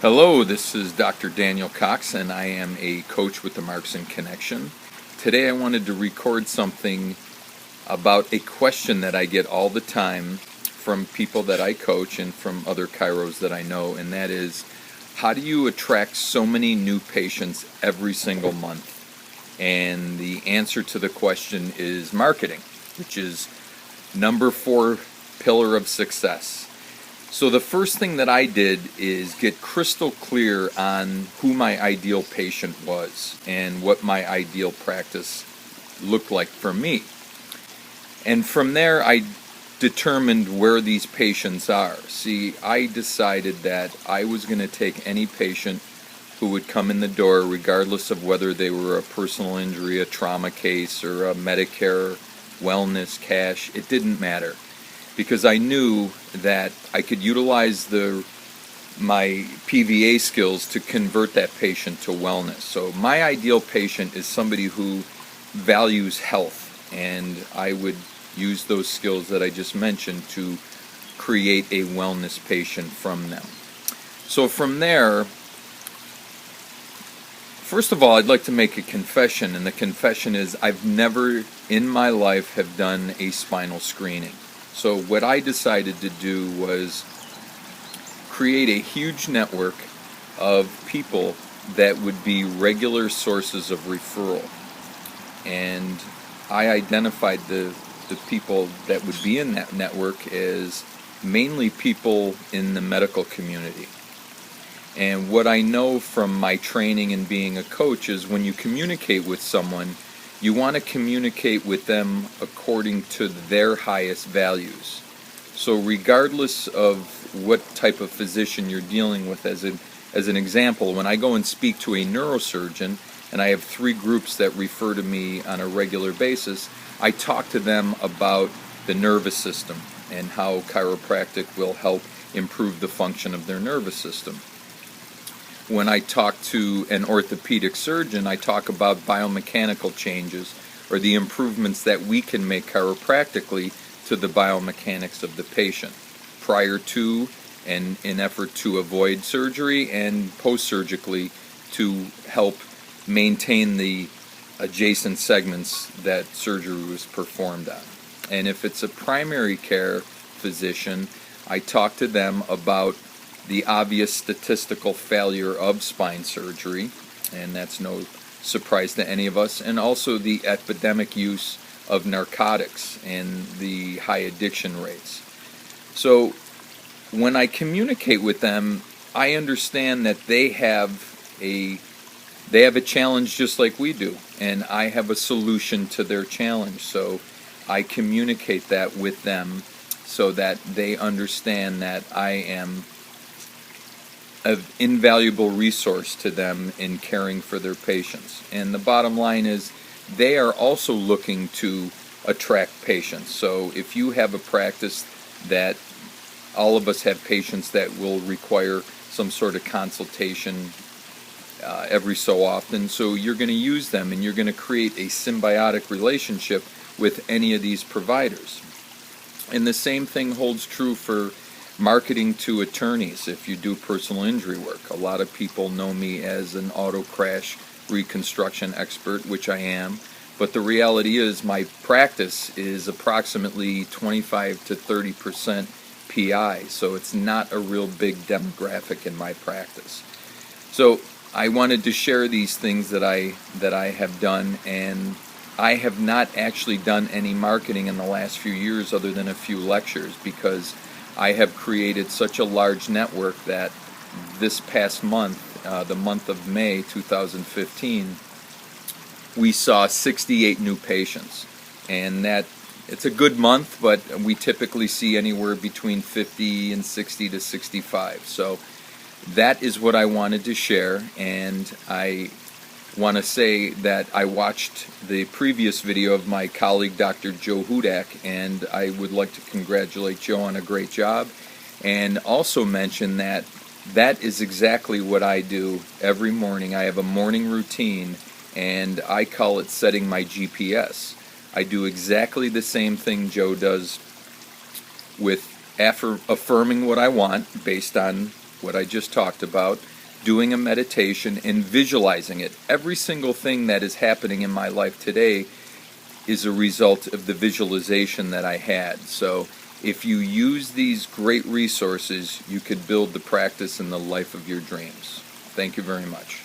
Hello, this is Dr. Daniel Cox, and I am a coach with the Marks and Connection. Today I wanted to record something about a question that I get all the time from people that I coach and from other chiros that I know, and that is, how do you attract so many new patients every single month? And the answer to the question is marketing, which is number 4 pillar of success. So the first thing that I did is get crystal clear on who my ideal patient was and what my ideal practice looked like for me. And from there, I determined where these patients are. See, I decided that I was going to take any patient who would come in the door, regardless of whether they were a personal injury, a trauma case, or a Medicare, wellness, cash. It didn't matter, because I knew that I could utilize my PVA skills to convert that patient to wellness. So my ideal patient is somebody who values health, and I would use those skills that I just mentioned to create a wellness patient from them. So from there, first of all, I'd like to make a confession, and the confession is I've never in my life have done a spinal screening. So what I decided to do was create a huge network of people that would be regular sources of referral. And I identified the people that would be in that network as mainly people in the medical community. And what I know from my training and being a coach is when you communicate with someone, you want to communicate with them according to their highest values. So regardless of what type of physician you're dealing with, as an example, when I go and speak to a neurosurgeon, and I have 3 groups that refer to me on a regular basis, I talk to them about the nervous system and how chiropractic will help improve the function of their nervous system. When I talk to an orthopedic surgeon, I talk about biomechanical changes or the improvements that we can make chiropractically to the biomechanics of the patient prior to and in effort to avoid surgery, and post-surgically to help maintain the adjacent segments that surgery was performed on. And if it's a primary care physician, I talk to them about the obvious statistical failure of spine surgery, and that's no surprise to any of us, and also the epidemic use of narcotics and the high addiction rates. So when I communicate with them, I understand that they have a challenge just like we do, and I have a solution to their challenge. So I communicate that with them so that they understand that I am an invaluable resource to them in caring for their patients. And the bottom line is they are also looking to attract patients. So if you have a practice that all of us have patients that will require some sort of consultation every so often, so you're going to use them and you're going to create a symbiotic relationship with any of these providers. And the same thing holds true for marketing to attorneys. If you do personal injury work, a lot of people know me as an auto crash reconstruction expert, which I am, but the reality is my practice is approximately 25 to 30% PI, so it's not a real big demographic in my practice. So I wanted to share these things that I have done, and I have not actually done any marketing in the last few years other than a few lectures, because I have created such a large network that this past month, the month of May 2015, we saw 68 new patients. And that it's a good month, but we typically see anywhere between 50 and 60 to 65. So that is what I wanted to share, and I want to say that I watched the previous video of my colleague Dr. Joe Hudak, and I would like to congratulate Joe on a great job, and also mention that that is exactly what I do every morning. I have a morning routine, and I call it setting my GPS. I do exactly the same thing Joe does with affirming what I want based on what I just talked about, doing a meditation and visualizing it. Every single thing that is happening in my life today is a result of the visualization that I had. So if you use these great resources, you could build the practice and the life of your dreams. Thank you very much.